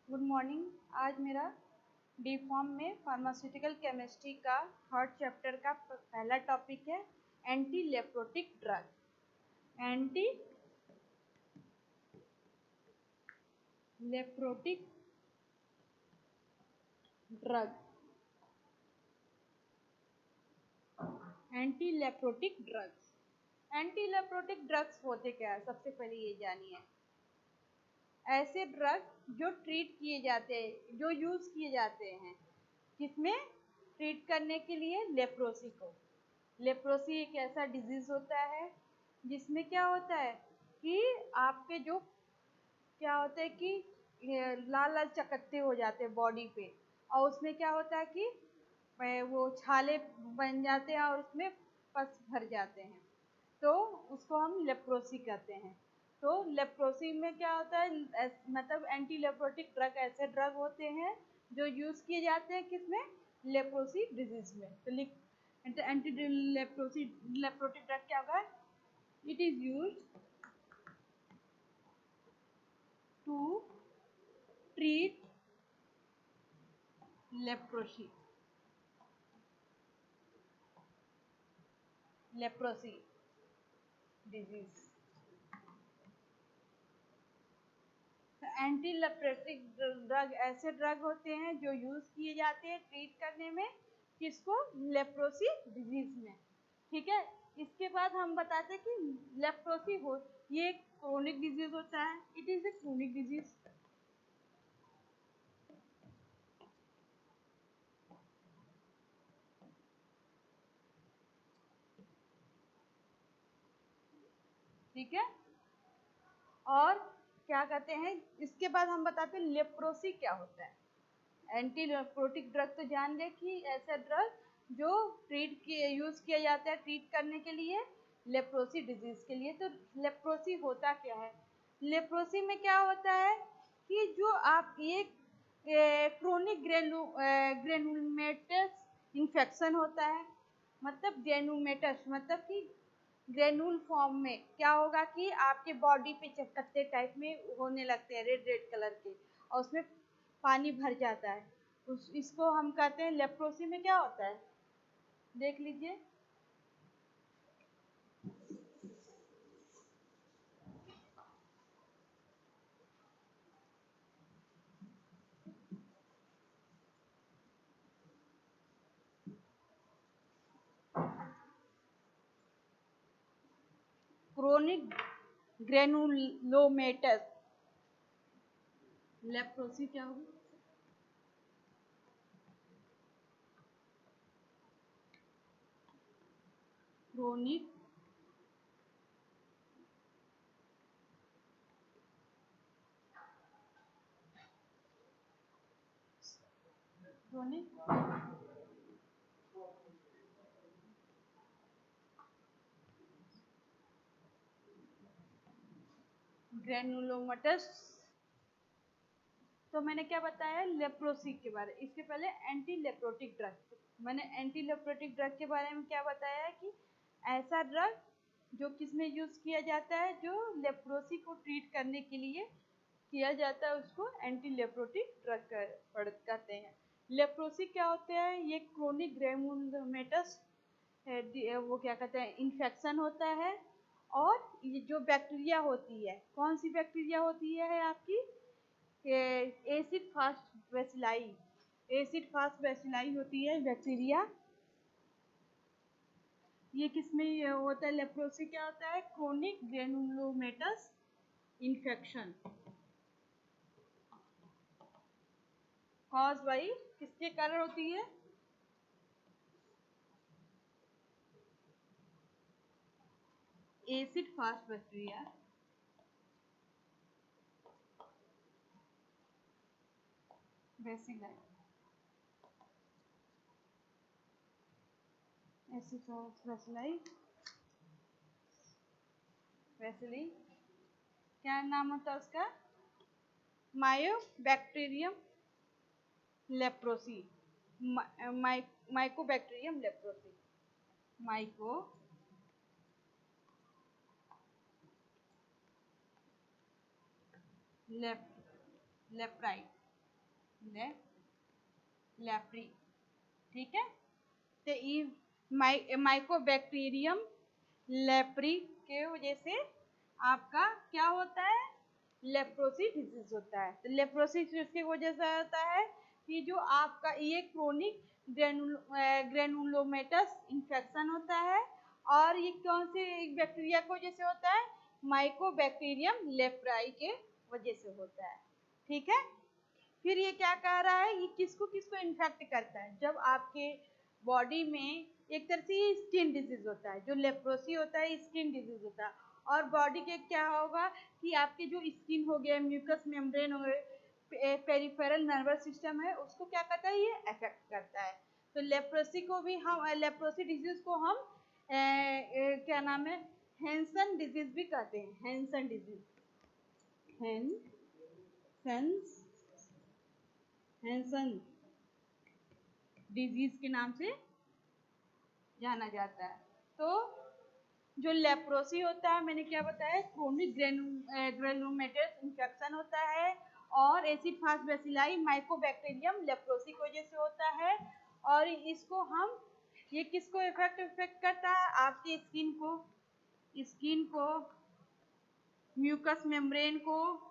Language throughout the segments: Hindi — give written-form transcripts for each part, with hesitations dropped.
Good morning. आज मेरा डी फॉर्म में फार्मास्यूटिकल केमिस्ट्री का थर्ड चैप्टर का पहला टॉपिक है anti leprotic drug. Anti leprotic drug. Anti leprotic drugs. Anti leprotic drugs होते क्या है, सबसे पहले ये जानिए। ऐसे ड्रग जो ट्रीट किए जाते हैं, जो यूज किए जाते हैं, किसमें ट्रीट करने के लिए, लेप्रोसी को। लेप्रोसी एक ऐसा डिजीज होता है जिसमें क्या होता है कि आपके जो क्या होता है कि लाल लाल चकत्ते हो जाते हैं बॉडी पे, और उसमें क्या होता है कि वो छाले बन जाते हैं और उसमें पस भर जाते हैं, तो उसको हम लेप्रोसी कहते हैं। तो लेप्रोसी में क्या होता है, मतलब एंटी लेप्रोटिक ड्रग ऐसे ड्रग होते हैं जो यूज किए जाते हैं किसमें, लेप्रोसी डिजीज में। तो एंटी लेप्रोटिक ड्रग क्या होगा, it is use to treat leprosy disease. Anti leprotic drug ऐसे ड्रग होते हैं जो यूज किए जाते हैं ट्रीट करने में, किसको, लेप्रोसी डिजीज में। ठीक है। इसके बाद हम बताते हैं कि लेप्रोसी हो ये क्रोनिक डिजीज होता है। It is a chronic disease. ठीक है। और क्या कहते हैं, इसके बाद हम बताते हैं लेप्रोसी क्या होता है। एंटी लेप्रोटिक ड्रग तो जान गए कि ऐसा ड्रग जो ट्रीट किए यूज किया जाता है ट्रीट करने के लिए, लेप्रोसी डिजीज के लिए। तो लेप्रोसी होता क्या है, लेप्रोसी में क्या होता है कि जो आप एक क्रोनिक ग्रेनुलोमेटस इन्फेक्शन होता है। मतलब ग्रेनुलोमेटस मतलब कि ग्रेनुल फॉर्म में क्या होगा कि आपके बॉडी पे चकत्ते टाइप में होने लगते हैं, रेड रेड कलर के, और उसमें पानी भर जाता है। इसको हम कहते हैं लेप्रोसी में क्या होता है, देख लीजिए। क्रोनिक ग्रेनुलोमेटस लेप्रोसी क्या होगी, क्रोनिक क्रोनिक ग्रेनुलोमेटस। तो मैंने क्या बताया लेप्रोसी के बारे में। इसके पहले एंटी लेप्रोटिक ड्रग, मैंने एंटी लेप्रोटिक ड्रग के बारे में क्या बताया कि ऐसा ड्रग जो किसमें यूज किया जाता है, जो लेप्रोसी को ट्रीट करने के लिए किया जाता है, उसको एंटी लेप्रोटिक ड्रग कहते हैं। लेप्रोसी क्या होता है, ये क्रोनिक ग्रेनुलोमेटस वो क्या कहते हैं इन्फेक्शन होता है। और ये जो बैक्टीरिया होती है, कौन सी बैक्टीरिया होती है आपकी, acid fast bacilli. Acid fast bacilli होती है बैक्टीरिया। ये किसमें होता है, लेप्रोसी क्या होता है, chronic granulomatous infection cause by, किसके कारण होती है, acid fast bacteria bacilli. Acid fast bacilli bacilli क्या नाम होता है उसका, mycobacterium leprosy. Mycobacterium leprosy. Myco लेप्राइट। लेप्री, ठीक है। तो ये माइकोबैक्टीरियम लेप्री के वजह से आपका क्या होता है, लेप्रोसी डिजीज होता है। तो लेप्रोसी किसकी वजह से होता है कि जो आपका ये क्रोनिक ग्रेनुलोमेटस इन्फेक्शन होता है, और ये कौन से बैक्टीरिया की वजह से होता है, माइकोबैक्टीरियम लेप्राई के वजह से होता है, ठीक है। फिर ये क्या कह रहा है, ये किसको किसको इन्फेक्ट करता है, जब आपके बॉडी में एक तरह से स्किन डिजीज होता है, जो लेप्रोसी होता है स्किन डिजीज होता है, और बॉडी के क्या होगा कि आपके जो स्किन हो गया, म्यूकस मेम्ब्रेन हो गए, पेरिफेरल नर्वस सिस्टम है, उसको क्या करता है, ये अफेक्ट करता है। तो लेप्रोसी को भी हम, लेप्रोसी डिजीज को हम क्या नाम है, हैंसन डिजीज भी कहते हैं, हैंसन डिजीज, हैंसन डिजीज के नाम से जाना जाता है। तो जो लेप्रोसी होता है, मैंने क्या बताया, क्रोनिक ग्रेनुलोमेटस इन्फेक्शन होता है, और acid fast bacilli Mycobacterium leprosy की वजह से होता है। और इसको हम, ये किसको इफेक्ट करता है, आपकी स्किन को, म्यूकस मेम्ब्रेन को,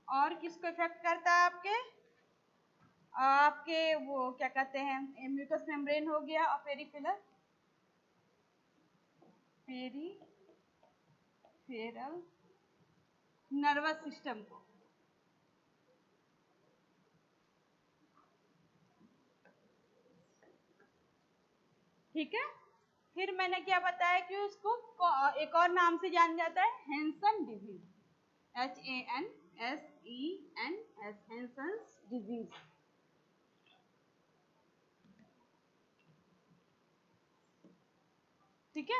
और किसको इफेक्ट करता है, आपके वो क्या कहते हैं, म्यूकस मेम्ब्रेन हो गया, और पेरिफेरल नर्वस सिस्टम को, ठीक है। फिर मैंने क्या बताया कि उसको एक और नाम से जाना जाता है, Hansen disease, HANSENS, Hansen disease, ठीक है।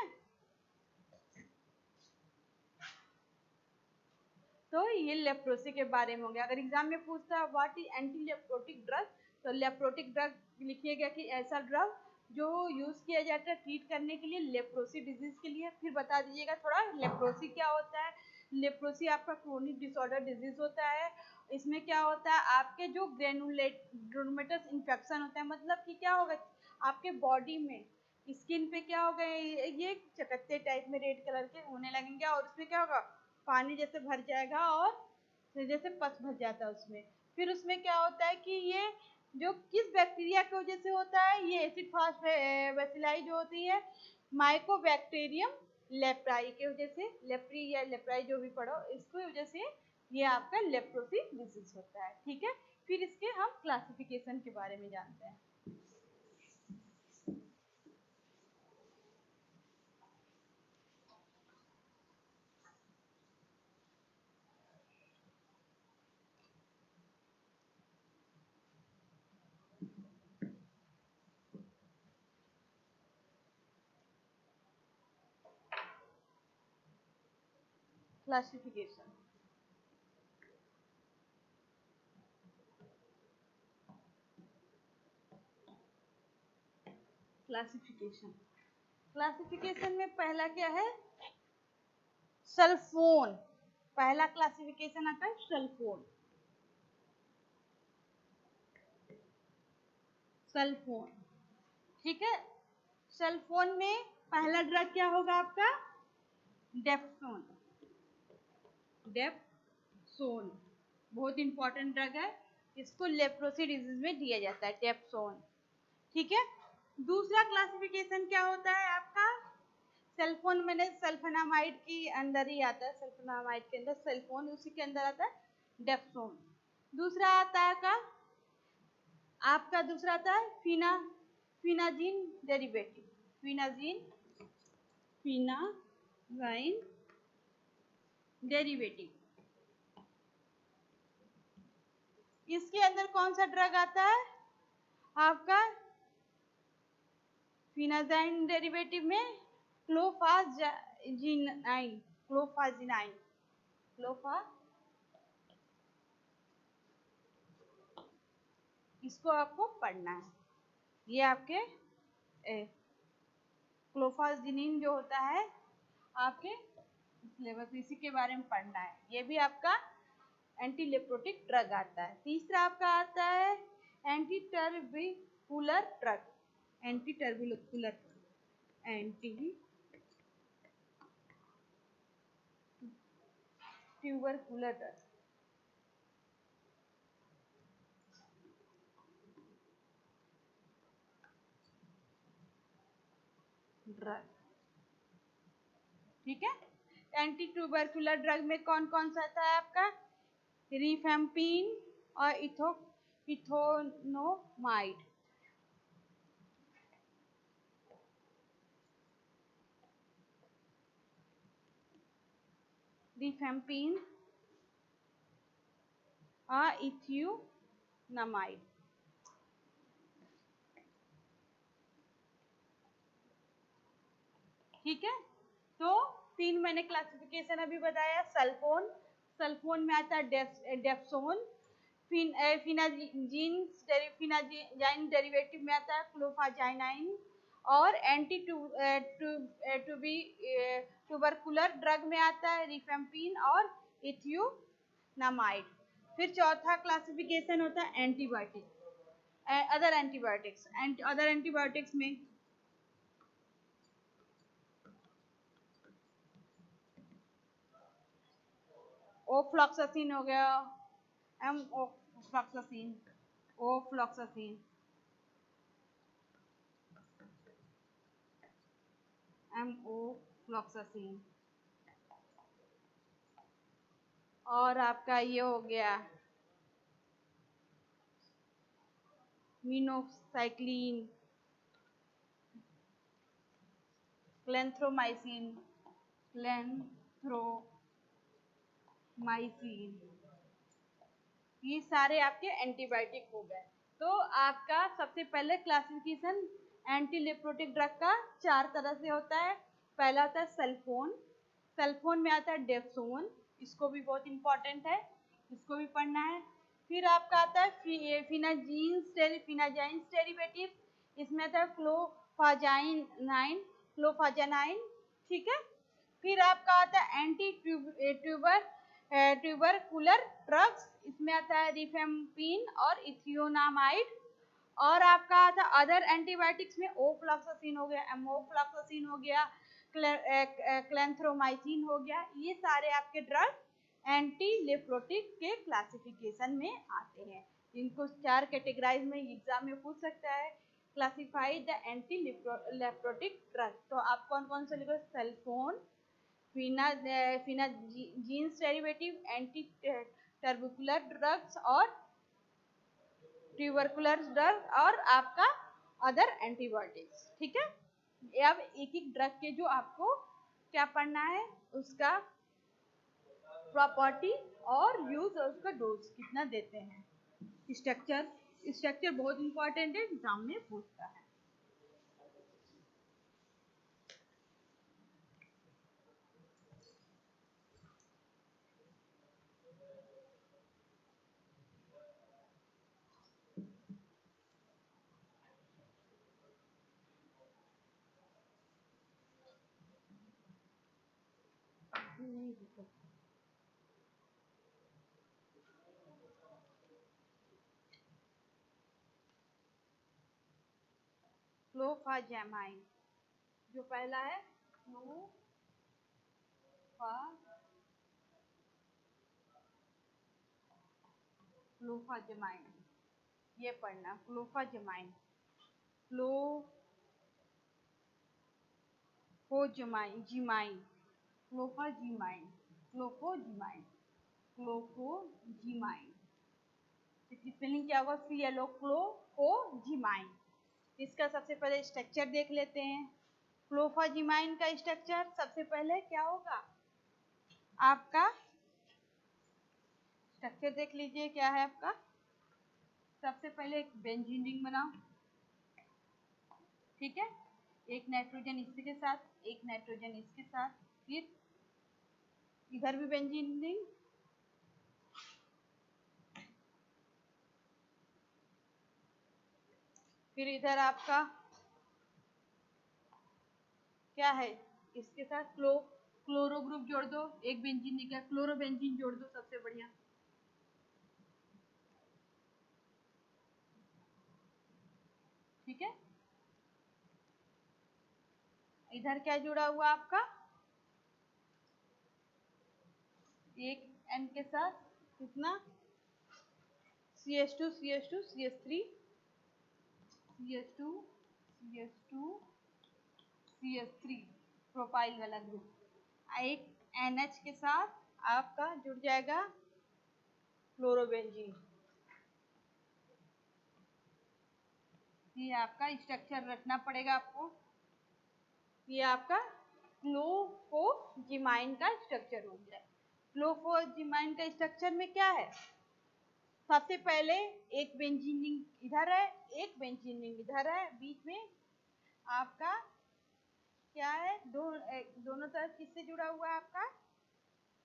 तो ये लेप्रोसी के बारे में हो गया। अगर एग्जाम में पूछता है what is anti leprotic drug, तो लेप्रोटिक ड्रग लिखिएगा कि ऐसा ड्रग जो यूज किया जाता है ट्रीट करने के लिए लेप्रोसी डिजीज के लिए। फिर बता दीजिएगा थोड़ा लेप्रोसी क्या होता है। लेप्रोसी आपका क्रोनिक डिसऑर्डर डिजीज होता है। इसमें क्या होता है, आपके जो ग्रेनुलोमेटस इन्फेक्शन होता है, मतलब कि क्या होगा, आपके बॉडी में स्किन पे क्या होगा, ये चकत्ते टाइप में रेड कलर के होने लगेंगे, और उसमें क्या होगा, पानी जैसे भर जाएगा, और जैसे पस भर जाता है उसमें। फिर उसमें क्या होता है कि ये जो किस बैक्टीरिया की वजह से होता है, ये एसिड फास्ट बेसिलाई जो होती है माइकोबैक्टीरियम लेप्राई की वजह से, लेप्री या लेप्राई जो भी पढ़ो, इसकी वजह से ये आपका लेप्रोसी डिजीज होता है, ठीक है। फिर इसके हम क्लासिफिकेशन के बारे में जानते हैं। क्लासिफिकेशन, क्लासिफिकेशन में पहला क्या है, सल्फोन। पहला क्लासिफिकेशन आता है सल्फोन, सल्फोन, ठीक है। सल्फोन में पहला ड्रग क्या होगा आपका, डेप्सोन, डेप्सोन बहुत इंपॉर्टेंट ड्रग है, इसको लेप्रोसी डिजीज में दिया जाता है, डेप्सोन, ठीक है। दूसरा क्लासिफिकेशन क्या होता है आपका, सल्फोन, मैंने सल्फोनामाइड की अंदर ही आता है, सल्फोनामाइड के अंदर सल्फोन, उसी के अंदर आता है डेप्सोन। दूसरा आता है आपका दूसरा आता है फिनाजीन डेरिवेटिव, फिनाजाइन डेरिवेटिव। इसके अंदर कौन सा ड्रग आता है आपका, फिनाजाइन डेरिवेटिव में क्लोफाजिनाइन, इसको आपको पढ़ना है। ये आपके क्लोफाजिनिन जो होता है आपके सिलेबस इसी के बारे में पढ़ना है। ये भी आपका एंटी लेप्रोटिक ड्रग आता है। तीसरा आपका आता है anti tubercular drug. Anti tubercular anti tubercular drug. ठीक है, एंटी ट्यूबरकुलर ड्रग में कौन कौन सा आता है आपका? रिफेम्पिन और इथोनोमाइड। रिफेम्पिन और इथ्यूनामाइड। ठीक है, तो तीन मैंने क्लासिफिकेशन अभी बताया। सल्फोन, सल्फोन में आता है डेप्सोन। फिनाजीन डेरिवेटिव में आता है क्लोफाजाइनाइन। और एंटी ट्यूबरकुलर ड्रग में आता है रिफेम्पिन और इथ्यूनामाइड। फिर चौथा क्लासिफिकेशन होता है antibiotic, other antibiotics. Other antibiotics में ओफ्लॉक्सासिन हो गया, ओफ्लॉक्सासिन, ओफ्लॉक्सासिन, ओफ्लॉक्सासिन। और आपका ये हो गया मिनोसाइक्लिन, क्लेंथ्रोमाइसिन, क्लेंथ्रोमाइसिन। ये सारे आपके एंटीबायोटिक हो गए। तो आपका सबसे पहले क्लासिफिकेशन एंटी लेप्रोटिक ड्रग का चार तरह से होता है। पहला होता है सल्फोन, सल्फोन में आता है डेप्सोन, इसको भी बहुत इंपॉर्टेंट है, इसको भी पढ़ना है। फिर आपका आता है फिनाजाइंस डेरिवेटिव, इसमें आता है क्लोफाजानाइन। ठीक है, फिर आपका आता है एंटी ट्यूबरकुलर ड्रग्स, इसमें आता है रिफेम्पिन और इथियोनामाइड। और आपका आता है अदर एंटीबायोटिक्स में ओफ्लॉक्सासिन हो गया, एमोफ्लॉक्सासिन हो गया, क्लेंथ्रोमाइसिन हो गया। ये सारे आपके ड्रग एंटी लेप्रोटिक के क्लासिफिकेशन में आते हैं। इनको चार कैटेगराइज में एग्जाम में पूछ सकता है। Classify the anti leprotic drug. तो आप कौन कौन से लिखो? Sulfone, phenazines derivative, anti tubercular drugs और ट्यूबरकुलर ड्रग, और आपका अदर एंटीबायोटिक्स। ठीक है, अब एक एक ड्रग के जो आपको क्या पढ़ना है, उसका प्रॉपर्टी और यूज और उसका डोज कितना देते हैं। स्ट्रक्चर बहुत इंपॉर्टेंट है, एग्जाम में पूछता है। क्लोफाजेमाइन, जो पहला है क्लोफाजेमाइन, ये पढ़ना क्लोफाजेमाइन, क्लोफोजिमाइन, क्लोफाजिमाइन, क्लोफोजिमाइन, क्लोफोजिमाइन। इसकी स्पेलिंग क्या होगा? CLO, क्लोफोजिमाइन। इसका सबसे पहले स्ट्रक्चर देख लेते हैं। क्लोफाजिमाइन का स्ट्रक्चर सबसे पहले क्या होगा? आपका स्ट्रक्चर देख लीजिए क्या है आपका। सबसे पहले एक बेंजीन रिंग बनाओ। ठीक है, एक नाइट्रोजन इसके साथ, एक नाइट्रोजन इसके साथ, फिर इधर भी बेंजीन रिंग, फिर इधर आपका क्या है, इसके साथ क्लोरो ग्रुप जोड़ दो, एक बेंजीन निकला, क्लोरोबेंजीन जोड़ दो, सबसे बढ़िया। ठीक है, इधर क्या जुड़ा हुआ आपका, एक N के साथ कितना, CH2 CH2 CH3 CH2 CH2 CH3 propyl वाला ग्रुप, एक NH के साथ आपका जुड़ जाएगा क्लोरोबेंजीन। ये आपका स्ट्रक्चर रखना पड़ेगा आपको, ये आपका क्लोफोजिमाइन का स्ट्रक्चर हो गया। क्लोफोजिमाइन का स्ट्रक्चर में क्या है, सबसे पहले एक बेंजीन रिंग इधर है, एक बेंजीन रिंग इधर है, बीच में आपका क्या है, दोनों तरफ किससे जुड़ा हुआ है आपका,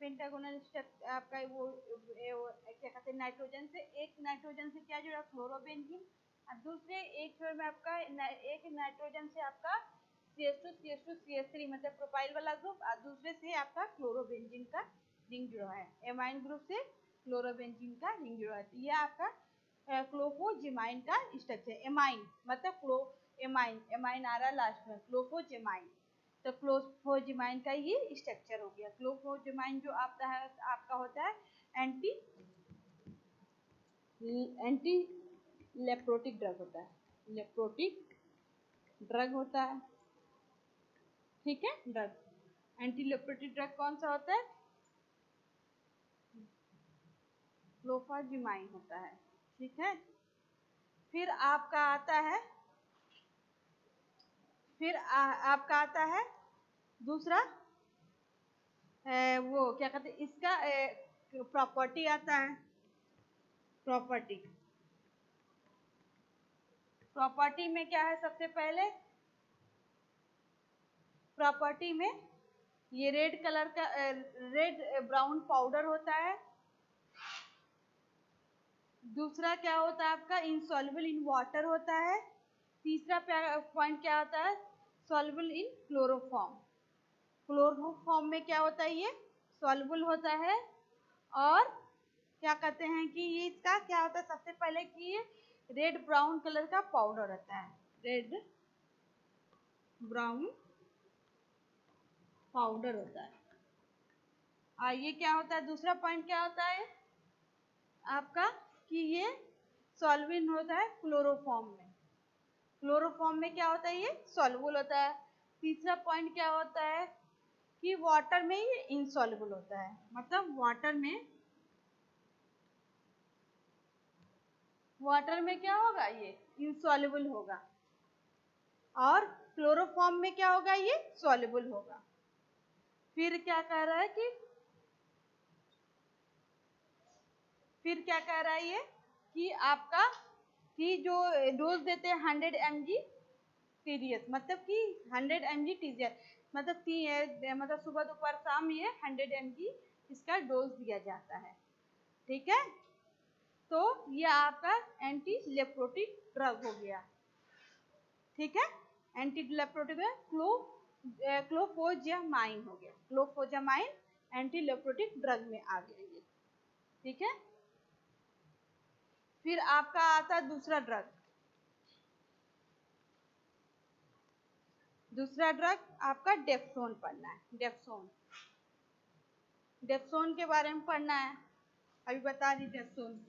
पेंटागोनल स्ट्रक्चर आपका वो क्या कहते हैं, नाइट्रोजन से, एक नाइट्रोजन से क्या जुड़ा, क्लोरोबेंजीन, और दूसरे एक छोर में आपका एक नाइट्रोजन से आपका CH2 CH2 CH3 मतलब प्रोपाइल वाला ग्रुप, और दूसरे से आपका क्लोरोबेंजीन का रिंग जुड़ा है, एमाइन ग्रुप से क्लोरोबेंजीन का रिंग जुड़ा है। तो ये आपका क्लोफोजिमाइन का स्ट्रक्चर, एमाइन मतलब क्लो, एमाइन एमाइन आ रहा लास्ट में, क्लोफोजिमाइन, तो क्लोफोजिमाइन का ये स्ट्रक्चर हो गया। क्लोफोजिमाइन जो आपका होता है एंटी लेप्रोटिक ड्रग होता है, लेप्रोटिक ड्रग होता है। ठीक है, ड्रग एंटी लेप्रोटिक ड्रग कौन सा होता है, क्लोफोजिमाइन होता है। ठीक है, फिर आपका आता है, आपका आता है दूसरा वो क्या कहते हैं इसका प्रॉपर्टी आता है, प्रॉपर्टी, प्रॉपर्टी में क्या है, सबसे पहले प्रॉपर्टी में ये रेड कलर का रेड ब्राउन पाउडर होता है। दूसरा क्या होता है आपका, इनसॉल्युबल इन वाटर होता है। तीसरा पॉइंट क्या होता है, सॉल्युबल इन क्लोरोफॉर्म। क्लोरोफॉर्म में क्या होता है, ये सॉल्युबल होता है, और क्या कहते हैं कि ये इसका क्या होता है, सबसे पहले कि ये रेड ब्राउन कलर का पाउडर होता है, रेड ब्राउन पाउडर होता है। और ये क्या होता है, दूसरा पॉइंट क्या होता है आपका कि ये सॉल्वेंट होता है क्लोरोफॉर्म में, क्लोरोफॉर्म में क्या होता है, ये सॉल्युबल होता है। तीसरा पॉइंट क्या होता है कि वाटर में ये इनसॉल्युबल होता है, मतलब वाटर में क्या होगा, ये इनसॉल्युबल होगा, और क्लोरोफॉर्म में क्या होगा, ये सॉल्युबल होगा। फिर क्या कह रहा है कि फिर क्या कह रहा है ये कि आपका कि जो डोज देते हैं 100 mg टीडीएस, मतलब कि 100 mg टीडीएस मतलब सुबह दोपहर शाम ये 100 mg इसका डोज दिया जाता है। ठीक है, तो ये आपका एंटी लेप्रोटिक ड्रग हो गया। ठीक है, एंटी लेप्रोटिक क्लोफोजामाइन हो गया, क्लोफोजामाइन एंटी लेप्रोटिक ड्रग में आ गया ये। ठीक है, फिर आपका आता है दूसरा ड्रग, दूसरा ड्रग आपका डेप्सोन पढ़ना है, डेप्सोन, डेप्सोन के बारे में पढ़ना है, अभी बता दी डेप्सोन।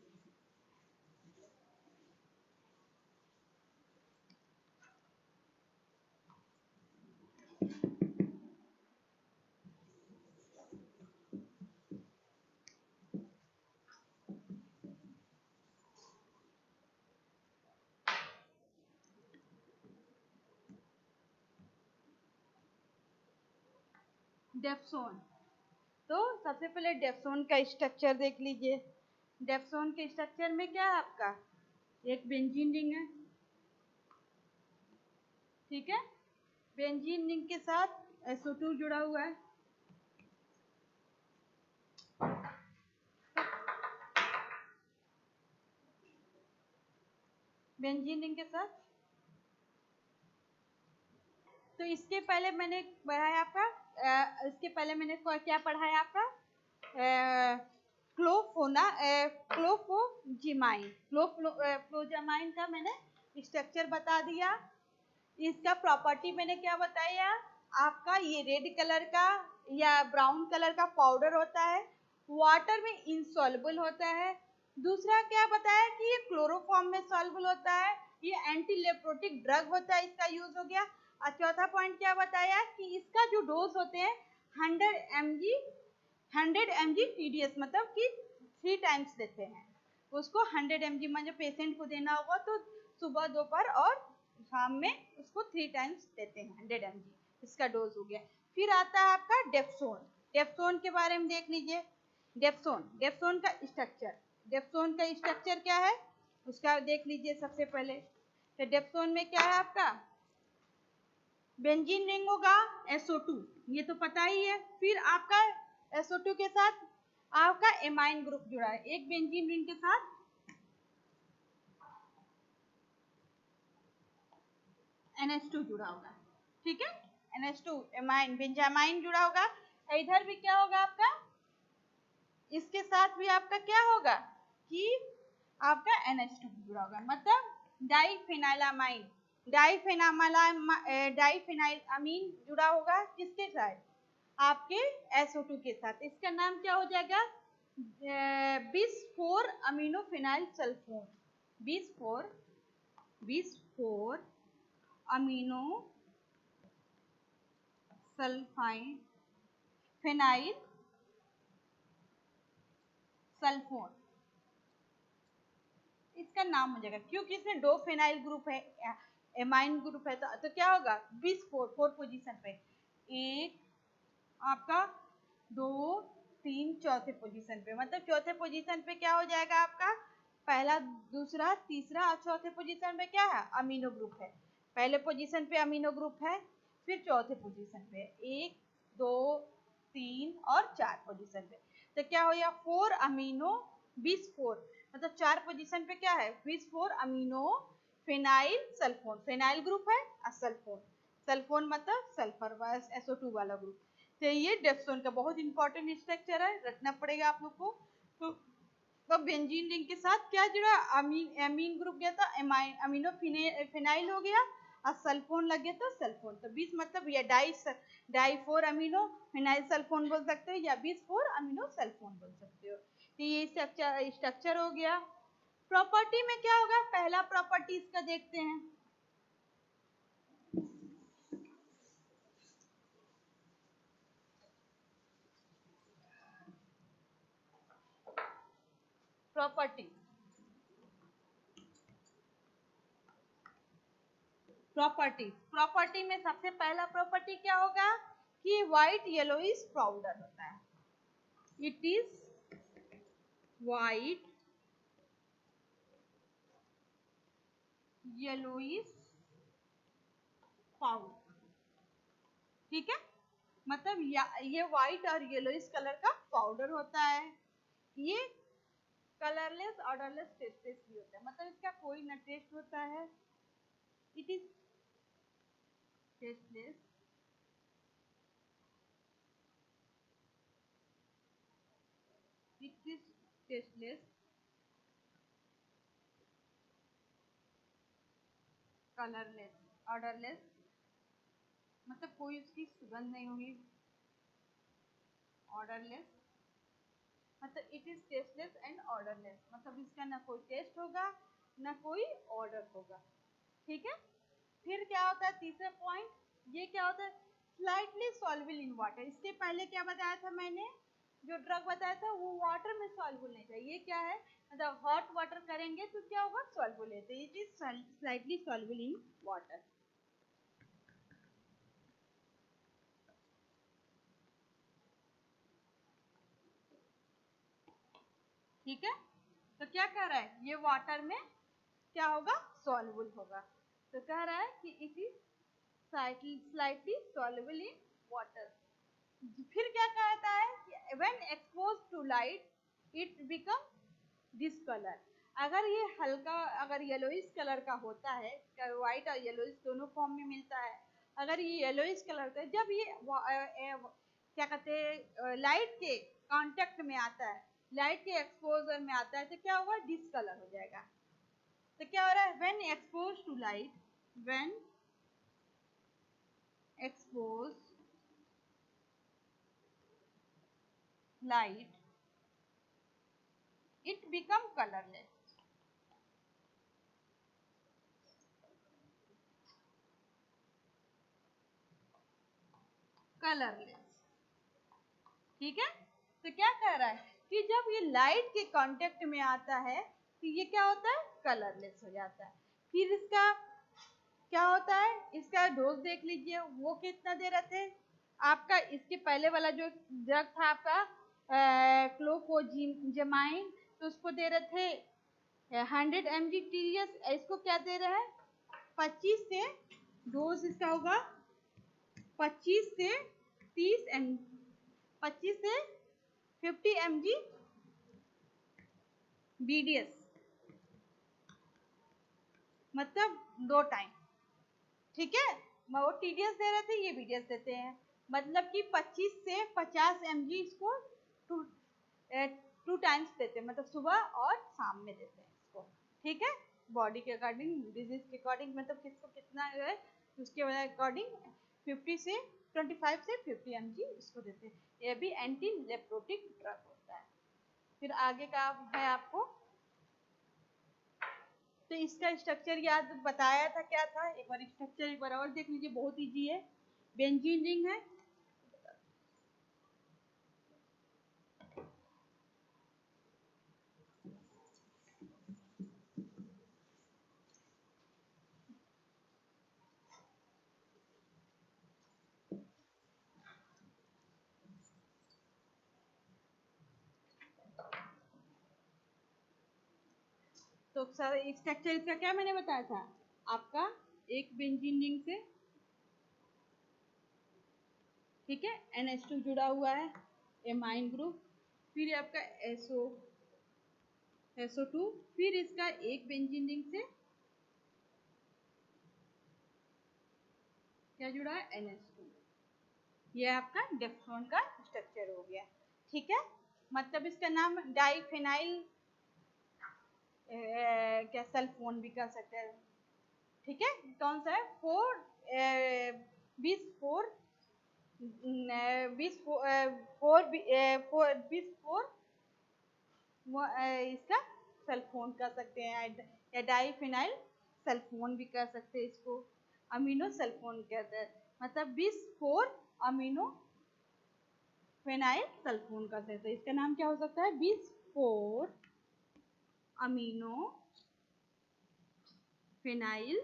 डेप्सोन, तो सबसे पहले डेप्सोन का स्ट्रक्चर देख लीजिए। डेप्सोन के स्ट्रक्चर में क्या है आपका, एक बेंजीन रिंग है। ठीक है, बेंजीन रिंग के साथ SO2 जुड़ा हुआ है। बेंजीन रिंग के साथ, तो इसके पहले मैंने पढ़ाया आपका इसके पहले मैंने क्या पढ़ा है आपका क्लोफोजिमाइन क्लोफोजामाइन का मैंने स्ट्रक्चर बता दिया। इसका प्रॉपर्टी मैंने क्या बताया आपका, ये रेड कलर का या ब्राउन कलर का पाउडर होता है, वाटर में इनसॉल्युबल होता है। दूसरा क्या बताया कि ये क्लोरोफॉर्म में सॉल्युबल होता है, ये एंटी लेप्रोटिक ड्रग होता है, इसका यूज हो गया। और चौथा पॉइंट क्या बताया कि इसका जो डोज होते हैं 100 mg TDS, मतलब कि 3 टाइम्स देते हैं उसको। 100 mg में जो पेशेंट को देना होगा तो सुबह दोपहर और शाम में उसको 3 टाइम्स देते हैं 100 mg, इसका डोज हो गया। फिर आता है आपका डेप्सोन। डेप्सोन के बारे में देख लीजिए। डेप्सोन का स्ट्रक्चर क्या है उसका देख लीजिए सबसे पहले। तो डेप्सोन में क्या है आपका, बेंजीन रिंग होगा, SO2, ये तो पता ही है। फिर आपका SO2 के साथ आपका एमाइन ग्रुप जुड़ा है, एक बेंजीन रिंग के साथ NH2 जुड़ा होगा, ठीक है। NH2 एमाइन बेंजामाइन जुड़ा होगा। इधर भी क्या होगा आपका, इसके साथ भी आपका क्या होगा कि आपका NH2 जुड़ा होगा, मतलब डाइफेनाइलामीन जुड़ा होगा किसके साथ, आपके SO2 के साथ। इसका नाम क्या हो जाएगा, बिस 4 अमीनोफिनाइल सल्फोन। बिस 4 अमीनो फिनाइल सल्फोन, इसका नाम हो जाएगा क्योंकि इसमें 2 फिनाइल ग्रुप है, एमाइन ग्रुप है। तो क्या होगा, बिस 4 पोजीशन पे, एक आपका 2 3 चौथे पोजीशन पे, मतलब चौथे पोजीशन पे क्या हो जाएगा आपका, पहला दूसरा तीसरा और चौथे पोजीशन पे क्या है, अमीनो ग्रुप है। पहले पोजीशन पे अमीनो ग्रुप है, फिर चौथे पोजीशन पे 1 2 3 और 4 पोजीशन पे। तो क्या हो गया, 4 अमीनो बिस 4, मतलब 4 पोजीशन पे क्या है, बिस 4 amino phenyl sulphone, phenyl group है और सल्फोन मतलब सल्फर बस SO2 वाला ग्रुप। तो ये डेप्सोन का बहुत इंपॉर्टेंट स्ट्रक्चर है, रखना पड़ेगा आप लोग को। तो बेंजीन रिंग के साथ क्या जुड़ा, एमीन ग्रुप गया था, अमीनो फिनाइल हो गया और सल्फोन लग गया तो सल्फोन। तो 20 मतलब या डाई 4 अमीनो फिनाइल सल्फोन बोल सकते हो या 4 अमीनो सल्फोन बोल सकते हो। तो ये स्ट्रक्चर हो गया। प्रॉपर्टी में क्या होगा, पहला प्रॉपर्टी इसका देखते हैं। प्रॉपर्टी में सबसे पहला प्रॉपर्टी क्या होगा कि व्हाइट येलोइश पाउडर होता है, it is white yellowish powder, ठीक है। मतलब ये व्हाइट और येलोइश कलर का पाउडर होता है। ये कलरलेस ऑर्डरलेस टेस्टलेस भी होता है, मतलब इसका कोई ना टेस्ट होता है, it is tasteless colourless odourless, मतलब कोई उसकी सुगंध नहीं होगी, ऑर्डरलेस मतलब it is tasteless and odourless, मतलब इसका ना कोई टेस्ट होगा ना कोई ऑर्डर होगा, ठीक है। फिर क्या होता है तीसरा पॉइंट, ये क्या होता है, स्लाइटली सॉल्युबल इन वाटर। इसके पहले क्या बताया था मैंने, जो ड्रग बताया था वो वाटर में सॉल्युबल नहीं था। ये क्या है, मतलब हॉट वाटर करेंगे तो क्या होगा, सॉल्युबल है। तो it is slightly soluble in water, ठीक है। तो क्या कह रहा है, ये वाटर में क्या होगा, सॉल्युबल होगा। तो कह रहा है कि it is slightly soluble in water। फिर क्या कहता है कि when exposed to light it become this color। अगर ये हल्का, अगर येलोइश कलर का होता है, व्हाइट और येलोइश दोनों फॉर्म में मिलता है, अगर ये येलोइश कलर का, जब ये क्या कहते हैं लाइट के कांटेक्ट में आता है, लाइट के एक्सपोजर में आता है, तो क्या होगा, डिसकलर हो जाएगा। तो क्या हो रहा है, when expose to light, when expose light, it become colorless। Colourless, ठीक है। तो क्या कह रहा है कि जब ये लाइट के कांटेक्ट में आता है तो ये क्या होता है, कलरलेस हो जाता है। फिर इसका क्या होता है, इसका डोज देख लीजिए, वो कितना दे रहे थे आपका, इसके पहले वाला जो ड्रग था आपका क्लोफोजेमाइन, तो उसको दे रहे थे 100 mg TDS, इसको क्या दे रहे हैं 25 से, डोज इसका होगा 25 से 30 एम 25 से 50 mg BDS, मतलब 2 टाइम, ठीक है। वो TDS दे रहे थे, ये BDS देते हैं, मतलब कि 25 से 50 mg इसको 2 टाइम्स देते हैं, मतलब सुबह और शाम में देते हैं इसको, ठीक है। बॉडी के अकॉर्डिंग, डिजीज के अकॉर्डिंग, मतलब किसको कितना है उसके अकॉर्डिंग 25 से 50 mg इसको देते हैं। ये भी एंटी लेप्रोटिक ड्रग होता है। फिर आगे का है आपको, तो इसका स्ट्रक्चर याद बताया था, क्या था, एक बार स्ट्रक्चर एक बार और देख लीजिए, बहुत इजी है। बेंजीन रिंग है, तो सर स्ट्रक्चर इसका क्या मैंने बताया था आपका, एक बेंजीन रिंग से, ठीक है, NH2 जुड़ा हुआ है, एमाइन ग्रुप, फिर आपका SO2, फिर इसका एक बेंजीन रिंग से क्या जुड़ा है, NH2। ये आपका डेक्सोन का स्ट्रक्चर हो गया, ठीक है। मतलब इसका नाम डाइफेनाइल क्या सल्फोन भी कर सकते हैं, ठीक है। कौन सा है, 4 इसका सल्फोन कर सकते हैं, या डाइफिनाइल सल्फोन भी कर सकते हैं इसको, अमीनो सल्फोन कहते हैं, मतलब 24 अमीनो फेनाइल सल्फोन कर सकते हैं। इसका नाम क्या हो सकता है, 24 अमीनो फेनाइल,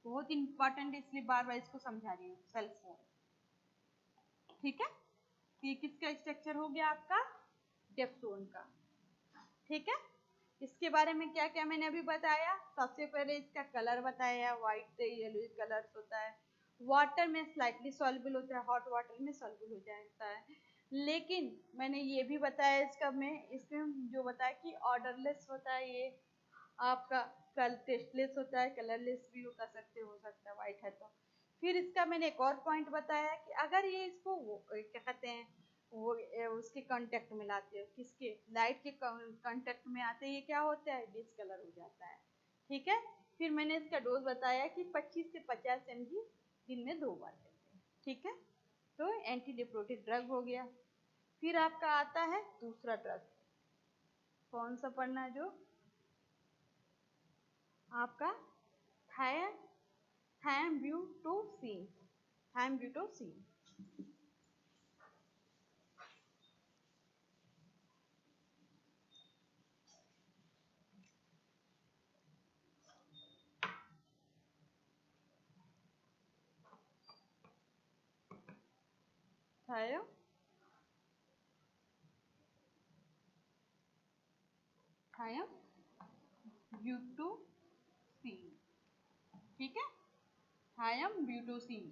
बहुत इंपॉर्टेंट इसलिए बार बार इसको समझा रही हूँ, सल्फोन, ठीक है। ये किसका स्ट्रक्चर हो गया आपका, डेप्सोन का, ठीक है। इसके बारे में क्या क्या मैंने अभी बताया, सबसे पहले इसका कलर बताया, व्हाइट से येलो कलर होता है, वाटर में स्लाइटली सॉल्युबल होता है, हॉट वाटर में सॉल्युबल हो जाता है। लेकिन मैंने ये भी बताया इसमें जो बताया कि ऑर्डरलेस होता है, ये आपका कल टेस्टलेस होता है, कलरलेस भी हो सकता है व्हाइट है तो। फिर इसका मैंने एक और पॉइंट बताया कि अगर ये इसको क्या कहते हैं वो उसके कांटेक्ट में लाते हो, किसके, लाइट के कांटेक्ट में आते ये क्या होता है, डिसकलर हो जाता है, ठीक है। फिर मैंने इसका डोज बताया कि 25 से 50 mg दिन में 2 बार लेते हैं, ठीक है। तो एंटी लेप्रोटिक ड्रग हो गया। फिर आपका आता है दूसरा ड्रग, कौन सा पढ़ना है, जो आपका थायम्ब्यूटोसिन, थायम्ब्यूटोसिन, थायम्ब्यूटोसिन, ठीक है। थायम्ब्यूटोसिन,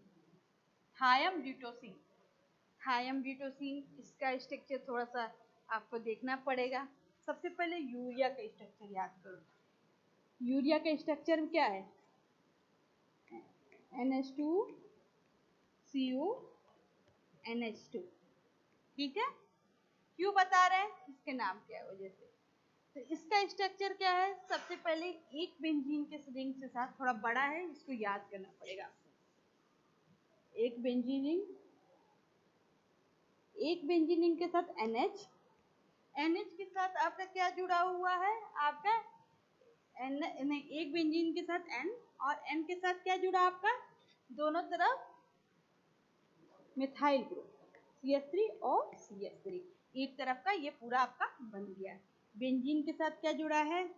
थायम्ब्यूटोसिन, थायम्ब्यूटोसिन, इसका स्ट्रक्चर थोड़ा सा आपको देखना पड़ेगा। सबसे पहले यूरिया का स्ट्रक्चर याद करो। यूरिया का स्ट्रक्चर क्या है, NH2CONH2। ठीक है, क्यों बता रहे हैं, इसके नाम क्या है वजह से। तो इसका स्ट्रक्चर क्या है, सबसे पहले एक बेंजीन के रिंग के साथ, थोड़ा बड़ा है इसको याद करना पड़ेगा आपको। एक बेंजीन रिंग के साथ NH के साथ आपका क्या जुड़ा हुआ है, आपका नहीं, एक बेंजीन के साथ N, और N के साथ क्या जुड़ा आपका, दोनों तरफ मिथाइल ग्रुप CH3 और CH3, एक तरफ का ये पूरा आपका बन गया। बेंजीन के साथ क्या जुड़ा है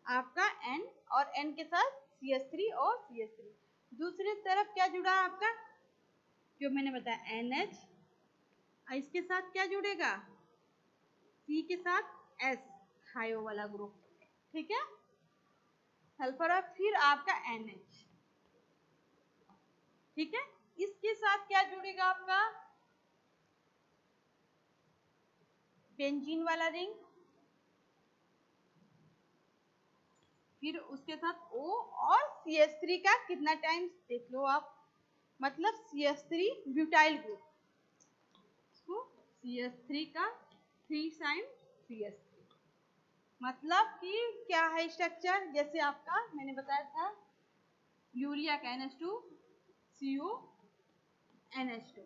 आपका N, और N के साथ CH3 और CH3। दूसरी तरफ क्या जुड़ा आपका, जो मैंने बताया NH, इसके साथ क्या जुड़ेगा, C के साथ S, हायो वाला ग्रुप। ठीक है, सल्फर, और फिर आपका NH। ठीक है, इसके साथ क्या जुड़ेगा आपका, बेंजीन वाला रिंग, फिर उसके साथ O और CH3 का कितना टाइम्स देख लो आप, मतलब CH3 ब्यूटाइल ग्रुप, इसको CH3 का 3 टाइम CH3, मतलब कि क्या है स्ट्रक्चर, जैसे आपका मैंने बताया था यूरिया का NH2CONH2,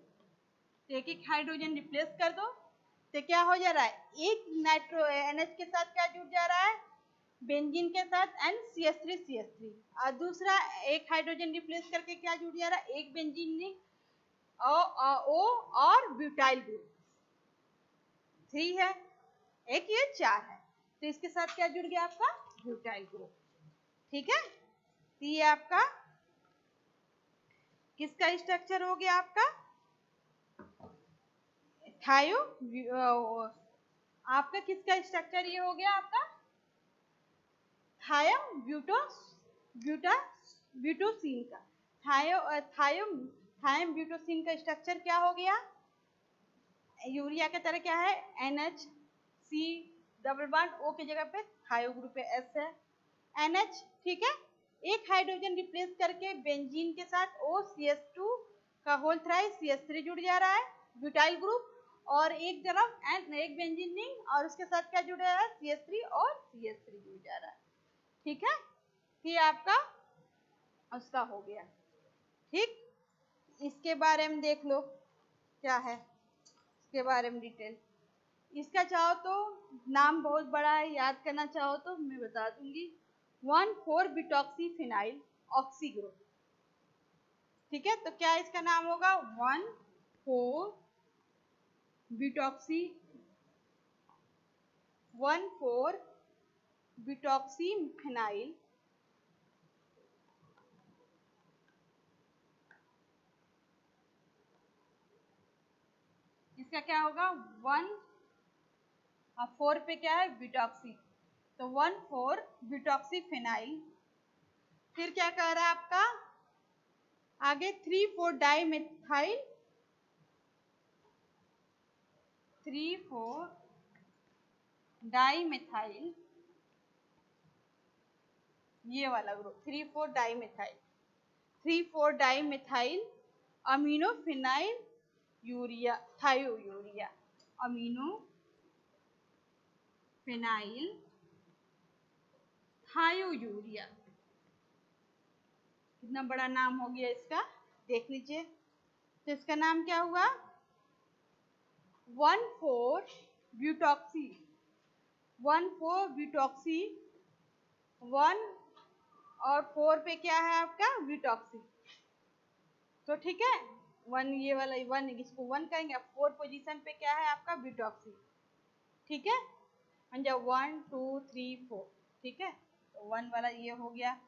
एक एक हाइड्रोजन रिप्लेस कर दो तो क्या हो जा रहा है, एक नाइट्रो NH के साथ क्या जुड़ जा रहा है, बेंजीन के साथ CH3 और दूसरा एक हाइड्रोजन रिप्लेस करके क्या जुड़ जा रहा है, एक बेंजीन रिंग O और ब्यूटाइल ग्रुप 3 है, एक ये 4 है, तो इसके साथ क्या जुड़ गया आपका, ब्यूटाइल ग्रुप। ठीक है, तो ये आपका किसका स्ट्रक्चर हो गया, आपका थायो, आपका किसका स्ट्रक्चर ये हो गया आपका, थायम ब्यूटोसिन का, थायम ब्यूटोसिन का स्ट्रक्चर क्या हो गया, यूरिया की तरह क्या है, NH, डबल बॉन्ड O की जगह पे थायो ग्रुप पे S है, NH। ठीक है, एक हाइड्रोजन रिप्लेस करके बेंजीन के साथ OCH2 का होल थ्राइस CH3 जुड़ जा रहा है, ब्यूटाइल ग्रुप, और एक तरफ एक बेंजीन रिंग और उसके साथ क्या जुड़ रहा है, CH3 और CH3 जुड़ जा रहा है। ठीक है, ये आपका उसका हो गया। ठीक, इसके बारे में देख लो क्या है, इसके बारे में डिटेल, इसका चाहो तो नाम बहुत बड़ा है, याद करना चाहो तो मैं बता दूंगी, 1,4-ब्यूटॉक्सीफिनाइल ऑक्सी ग्रुप। ठीक है, तो क्या इसका नाम होगा, 1,4-ब्यूटॉक्सीफिनाइल इसका क्या होगा, 1,4 पे क्या है, ब्यूटॉक्सी, तो 1,4-ब्यूटॉक्सीफिनाइल, फिर क्या कह रहा है आपका आगे, 3,4-डाइमेथाइल, 3,4-डाइमेथाइल, ये वाला ग्रुप 3,4-डाइमेथाइल अमीनोफिनाइल यूरिया, थायो यूरिया, अमीनोफिनाइल थायो यूरिया। कितना बड़ा नाम हो गया इसका, देख लीजिए, तो इसका नाम क्या हुआ, 1,4-ब्यूटॉक्सी, 1,4-ब्यूटॉक्सी, 1 और 4 पे क्या है आपका, ब्यूटॉक्सी। तो ठीक है, 1 ये वाला 1, इसको 1 कहेंगे, 4 पोजीशन पे क्या है आपका, ब्यूटॉक्सी। ठीक है, 1 2 3 4। ठीक है, तो 1 वाला ये हो गया,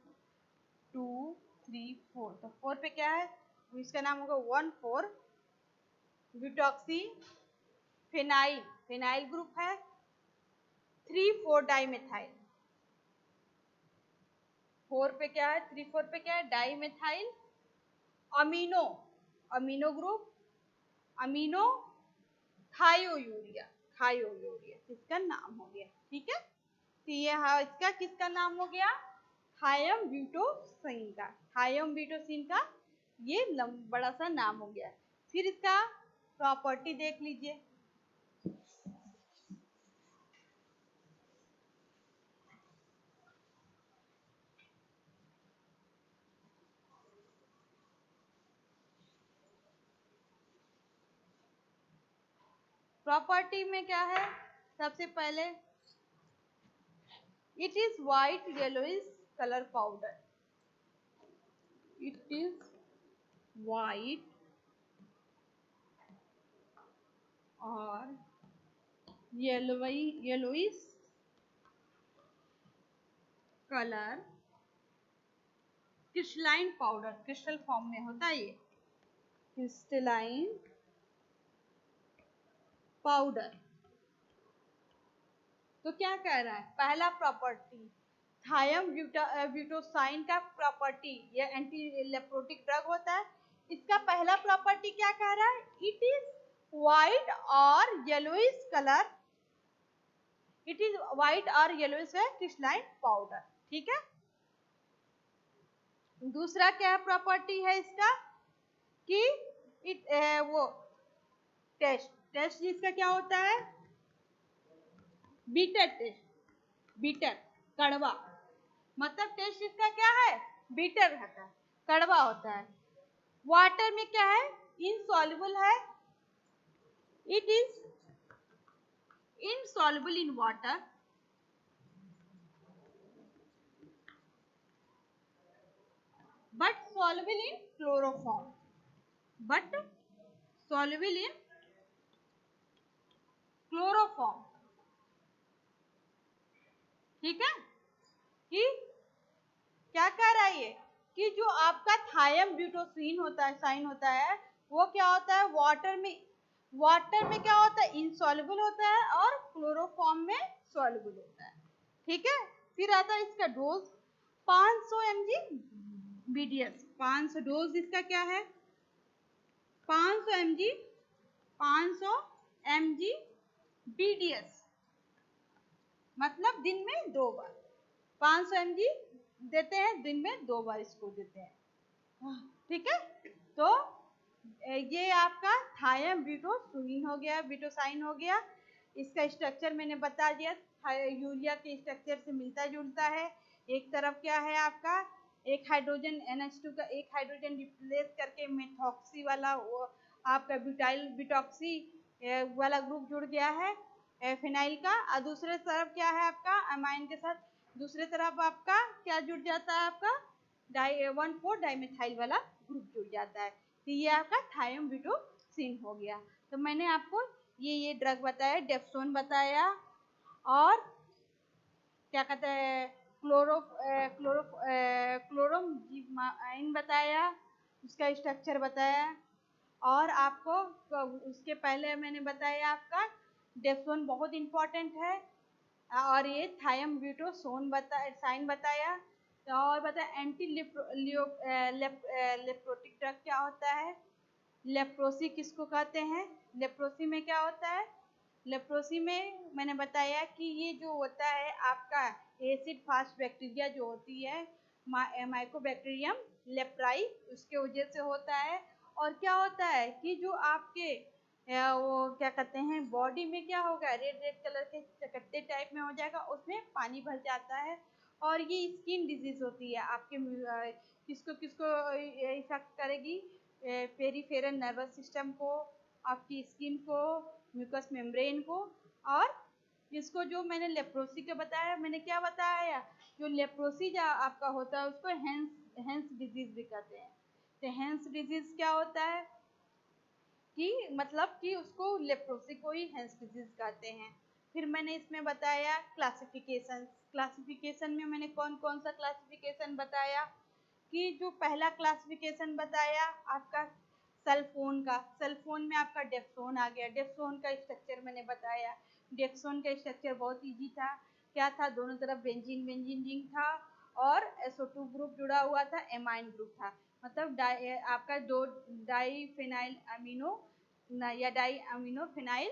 2 3 4, तो 4 पे क्या है, इसका नाम होगा 1,4-ब्यूटॉक्सी फिनाइल ग्रुप है, 3,4-डाइमेथाइल, 4 पे क्या है, 3 4 पे क्या है, डाइमेथाइल अमीनो ग्रुप, अमीनो थायो यूरिया, इसका नाम हो गया। ठीक है, तो ये इसका किसका नाम हो गया, थायम ब्यूटोसिन का ये बड़ा सा नाम हो गया। फिर इसका प्रॉपर्टी देख लीजिए। प्रॉपर्टी में क्या है, सबसे पहले it is white yellowish colour powder. It is white और yellowish colour crystalline powder, crystal form में होता है ये क्रिस्टलाइन पाउडर। तो क्या कह रहा है, पहला प्रॉपर्टी थायम ब्यूटोसाइन का प्रॉपर्टी, ये एंटी लेप्रोटिक ड्रग होता है। इसका पहला प्रॉपर्टी क्या कह रहा है, इट इज व्हाइट और yellowish colour, it is white और येलोइश क्रिस्टलाइन पाउडर। ठीक है। दूसरा क्या प्रॉपर्टी है इसका कि वो टेस्ट, टेस्ट इसका क्या होता है, बीटर टेस्ट, बीटर कड़वा, मतलब टेस्ट इसका क्या है, बीटर रहता है, कड़वा होता है। वाटर में क्या है, इनसॉल्युबल है, it is insoluble in water, but soluble in chloroform, but soluble in chloroform। ठीक है। कि क्या कह रहा है ये कि जो आपका थायम ब्यूटोसिन होता है, साइन होता है, वो क्या होता है, वाटर में क्या होता है, इनसॉल्युबल होता है और क्लोरोफॉर्म में सॉल्युबल होता है। ठीक है। फिर आता है इसका डोज 500 mg BDS, 500 डोज इसका क्या है, 500 mg, 500 mg BDS, मतलब दिन में 2 बार 500 mg देते हैं, दिन में 2 बार इसको देते हैं। ठीक है। तो ये आपका थायम ब्यूटोसाइन हो गया, ब्यूटोसाइन हो गया। इसका स्ट्रक्चर मैंने बता दिया, यूरिया के स्ट्रक्चर से मिलता जुलता है। एक तरफ क्या है आपका, एक हाइड्रोजन NH2 का एक हाइड्रोजन रिप्लेस करके मेथॉक्सी वाला वो आपका ब्यूटाइल ब्यूटॉक्सी वाला ग्रुप जुड़ गया है फिनाइल का, और दूसरे तरफ क्या है आपका अमाइन के साथ, दूसरे तरफ आपका क्या जुड़ जाता है, आपका 1,4 डाइमेथाइल वाला ग्रुप जुड़ जाता है। तो ये आपका थायम ब्यूटोसिन हो गया। तो मैंने आपको ये ड्रग बताया, डेप्सोन बताया, और क्या कहते हैं क्लोरोमाइन बताया, उसका स्ट्रक्चर बताया, और आपको उसके पहले मैंने बताया आपका डेप्सोन बहुत इंपॉर्टेंट है, और ये थायम ब्यूटोसोन साइन बताया, और बताया एंटी लेप्रोटिक ड्रग क्या होता है, लेप्रोसी किसको कहते हैं, लेप्रोसी में क्या होता है, लेप्रोसी में मैंने बताया कि ये जो होता है आपका एसिड फास्ट बैक्टीरिया जो होती है माइकोबैक्टीरियम लेप्राई, उसके वजह से होता है। और क्या होता है कि जो आपके वो क्या कहते हैं बॉडी में क्या होगा, रेड रेड कलर के चकत्ते टाइप में हो जाएगा, उसमें पानी भर जाता है, और ये स्किन डिजीज होती है आपके किसको किसको इफेक्ट करेगी, पेरिफेरल नर्वस सिस्टम को, आपकी स्किन को, म्यूकस मेम्ब्रेन को, और इसको जो मैंने लेप्रोसी का बताया, मैंने क्या बताया, जो लेप्रोसी जो आपका होता है उसको हेंस डिजीज भी कहते हैं। तो हेंस डिजीज क्या होता है कि मतलब कि उसको लेप्रोसी को ही हेंस डिजीज कहते हैं। फिर मैंने इसमें बताया क्लासिफिकेशन, क्लासिफिकेशन में मैंने कौन कौन सा क्लासिफिकेशन बताया कि जो पहला क्लासिफिकेशन बताया आपका सेलफोन का, सेलफोन में आपका डेप्सोन आ गया, डेप्सोन का स्ट्रक्चर मैंने बताया, डेप्सोन का स्ट्रक्चर बहुत इजी था, क्या था, दोनों तरफ बेंजीन बेंजीन रिंग था, और SO2 ग्रुप जुड़ा हुआ था, एमाइन ग्रुप था, मतलब आपका दो डाईफेनाइल अमीनो या डाई अमीनो फिनाइल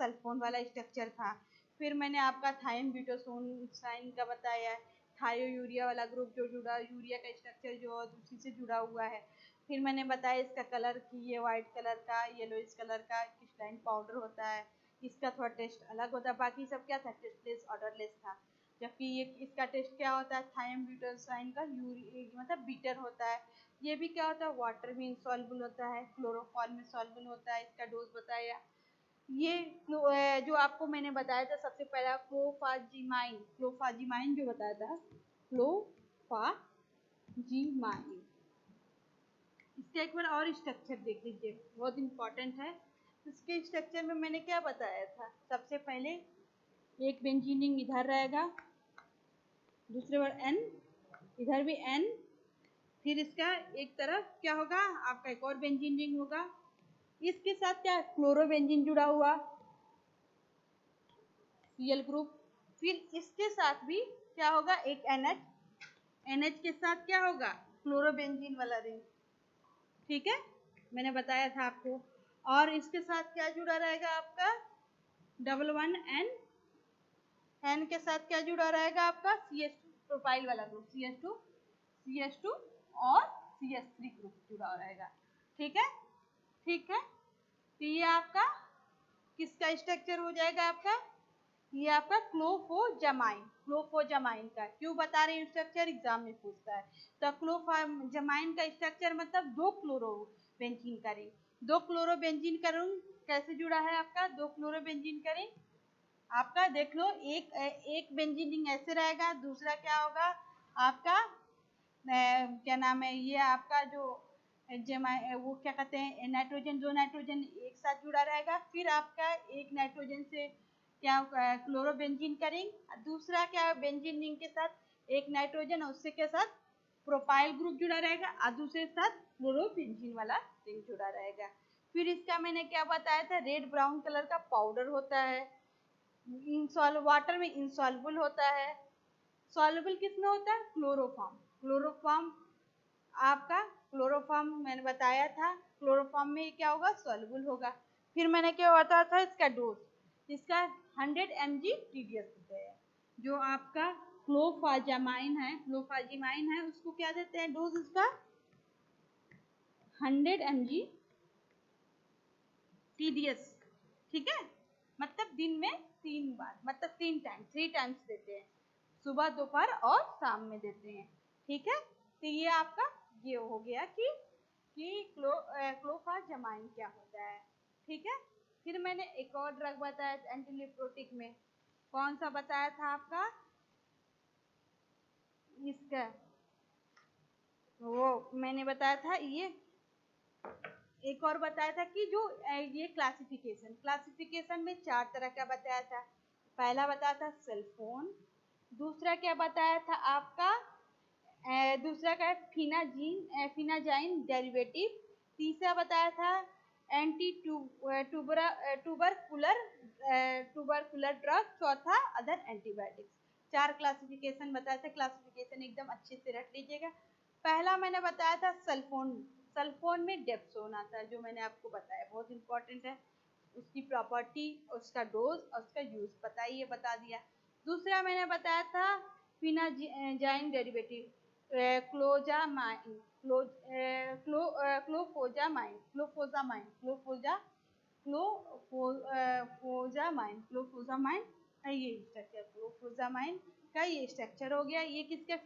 सल्फोन वाला स्ट्रक्चर था। फिर मैंने आपका थायम ब्यूटोसाइन का बताया, थायो यूरिया वाला ग्रुप जो जुड़ा, यूरिया का स्ट्रक्चर जो उसी से जुड़ा हुआ है। फिर मैंने बताया इसका कलर कि ये वाइट कलर का येलोइश कलर का क्रिस्टलाइन पाउडर होता है, इसका थोड़ा टेस्ट अलग होता है, बाकी सब क्या था, टेस्टलेस ऑर्डरलेस था। जबकि ये इसका टेस्ट क्या होता है, थायम ब्यूटासाइन का मतलब बीटर होता है। ये भी क्या होता है, वाटर में इंसॉल्युबल होता है, क्लोरोफॉर्म में सॉल्युबल होता है। इसका डोज बताया। ये जो आपको मैंने बताया था सबसे पहला क्लोफाजीमाइन जो बताया था, क्लोफाजीमाइन। इसका एक बार और स्ट्रक्चर देख लीजिए, बहुत इंपॉर्टेंट है। इसके स्ट्रक्चर में मैंने क्या बताया था, सबसे पहले एक बेंजीन रिंग इधर रहेगा, दूसरे बार N, इधर भी N, फिर इसका एक तरफ क्या होगा, आपका एक और बेंजीन रिंग होगा, इसके साथ क्या क्लोरोबेंजीन जुड़ा हुआ, Cl ग्रुप। फिर इसके साथ भी क्या होगा, एक NH, NH के साथ क्या होगा, क्लोरोबेंजीन वाला रिंग। ठीक है, मैंने बताया था आपको। और इसके साथ क्या जुड़ा रहेगा आपका, डबल वन N, N के साथ क्या जुड़ा रहेगा आपका, CH2 प्रोपाइल वाला ग्रुप, CH2 और CH3 ग्रुप जुड़ा रहेगा। ठीक है, ठीक है। तो ये आपका किसका स्ट्रक्चर हो जाएगा आपका, ये आपका क्लोफोजामाइन का। क्यों बता रही हूँ स्ट्रक्चर, एग्जाम में पूछता है। तो क्लोफोजामाइन का स्ट्रक्चर मतलब दो क्लोरोबेंजीन का रिंग, दो क्लोरोबेंजीन का रिंग कैसे जुड़ा है आपका, दो क्लोरोबेंजीन का रिंग आपका देख लो, एक बेंजीन रिंग ऐसे रहेगा, दूसरा क्या होगा आपका, क्या नाम है, ये आपका जो वो क्या कहते हैं, नाइट्रोजन, दो नाइट्रोजन एक साथ जुड़ा रहेगा। फिर आपका एक नाइट्रोजन से क्या क्लोरोबेंजीन का रिंग, दूसरा क्या बेंजीन रिंग के साथ एक नाइट्रोजन और उससे के साथ प्रोपाइल ग्रुप जुड़ा रहेगा और दूसरे साथ क्लोरोबेंजीन वाला रिंग जुड़ा रहेगा। फिर इसका मैंने क्या बताया था, रेड ब्राउन कलर का पाउडर होता है, वाटर में इंसॉल्युबल होता है। सॉल्युबल किस में होता है, क्लोरोफॉर्म। क्लोरोफॉर्म आपका, क्लोरोफॉर्म मैंने बताया था, क्लोरोफॉर्म में क्या होगा, सॉल्युबल होगा। फिर मैंने क्या बताया था, इसका डोज, इसका 100 mg TDS होता है। जो आपका क्लोफाजामाइन है उसको क्या देते हैं, डोज इसका 100 mg TDS। ठीक है, मतलब दिन में 3 बार, मतलब 3 टाइम्स देते हैं, सुबह दोपहर और शाम में देते हैं। ठीक है, तो ये आपका ये हो गया कि क्लोफाजामाइन क्या होता है। ठीक है, फिर मैंने एक और ड्रग बताया एंटीलिप्रोटिक में, कौन सा बताया था आपका, इसका वो मैंने बताया था, ये एक और बताया था कि जो ये क्लासिफिकेशन में 4 तरह का बताया था। पहला बताया था सेलफोन, दूसरा क्या बताया था आपका, दूसरा का फिनाजाइन डेरिवेटिव, तीसरा बताया था एंटी ट्यूबरकुलर ड्रग, चौथा अदर एंटीबायोटिक्स। 4 क्लासिफिकेशन बताया था, क्लासिफिकेशन एकदम अच्छे से रख लीजिएगा। पहला मैंने बताया था सल्फोन, सल्फोन में डेप्सोन आता है, जो मैंने आपको बताया बहुत इंपॉर्टेंट है, उसकी प्रॉपर्टी, उसका डोज और उसका यूज बताइए, बता दिया। दूसरा मैंने बताया था फिनाजाइन डेरिवेटिव, क्लोजामाइन, क्लोफोजामाइन का ये स्ट्रक्चर, क्लोफोजामाइन का ये स्ट्रक्चर हो गया। ये किसका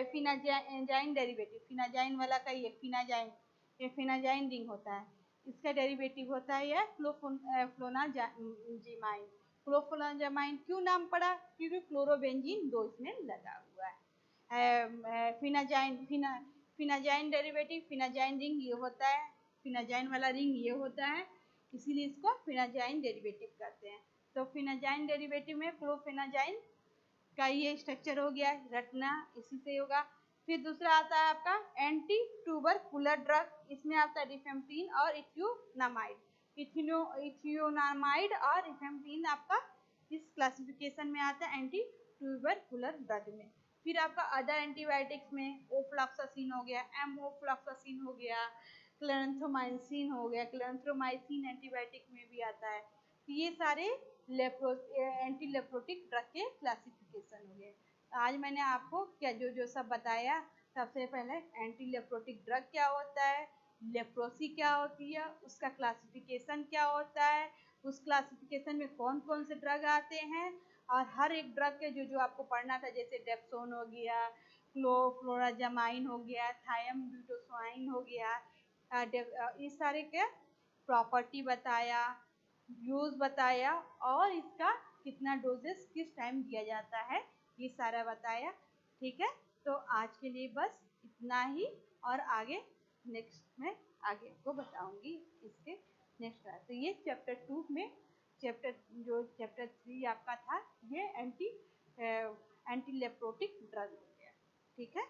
फिनाजाइन डेरिवेटिव, फिनाजाइन वाला का ये फिनाजाइन रिंग होता है, इसका डेरिवेटिव होता है यह फ्लोनाजामाइन। क्लोफोनाजामाइन क्यों नाम पड़ा, क्योंकि क्लोरोबेंजीन 2 इसमें लगा हुआ है। फिनाजाइन डेरिवेटिव, फिनाजाइन रिंग ये होता है, फिनाजाइन वाला रिंग ये होता है, इसीलिए इसको फिनाजाइन डेरिवेटिव कहते हैं। तो फिनाजाइन डेरिवेटिव में क्लोफेनाजाइन का ये स्ट्रक्चर हो गया, रटना इसी से होगा। फिर दूसरा आता है आपका एंटी ट्यूबरकुलर ड्रग, इसमें आता है रिफेम्पिन और इथियोनामाइड, इथियोनामाइड और रिफेम्पिन आपका इस क्लासिफिकेशन में आता है एंटी ट्यूबरकुलर ड्रग में। फिर आपका अदर एंटीबायोटिक्स में ओफ्लॉक्सासिन हो गया, एमोफ्लॉक्सासिन हो गया, क्लेरेंथ्रोमाइसिन हो गया, क्लेरेंथ्रोमाइसिन एंटीबायोटिक में भी आता है। तो ये सारे एंटीलेप्रोटिक ड्रग के क्लासिफिकेशन हो गए। आज मैंने आपको क्या जो सब बताया सबसे पहले एंटी लेप्रोटिक ड्रग क्या होता है, लेप्रोसी क्या होती है, उसका क्लासिफिकेशन क्या होता है, उस क्लासिफिकेशन में कौन कौन से ड्रग आते हैं, और हर एक ड्रग के जो जो आपको पढ़ना था, जैसे डेप्सोन हो गया, क्लोफ्लोराजामाइन हो गया, थायमब्यूटोसाइन हो गया, इस सारे के प्रॉपर्टी बताया, यूज बताया, और इसका कितना डोजेस किस टाइम दिया जाता है, ये सारा बताया। ठीक है, तो आज के लिए बस इतना ही, और आगे नेक्स्ट में आगे आपको बताऊंगी इसके नेक्स्ट क्लास। तो ये चैप्टर 2 में चैप्टर 3 आपका था, ये एंटी लेप्रोटिक ड्रग हो गया। ठीक है।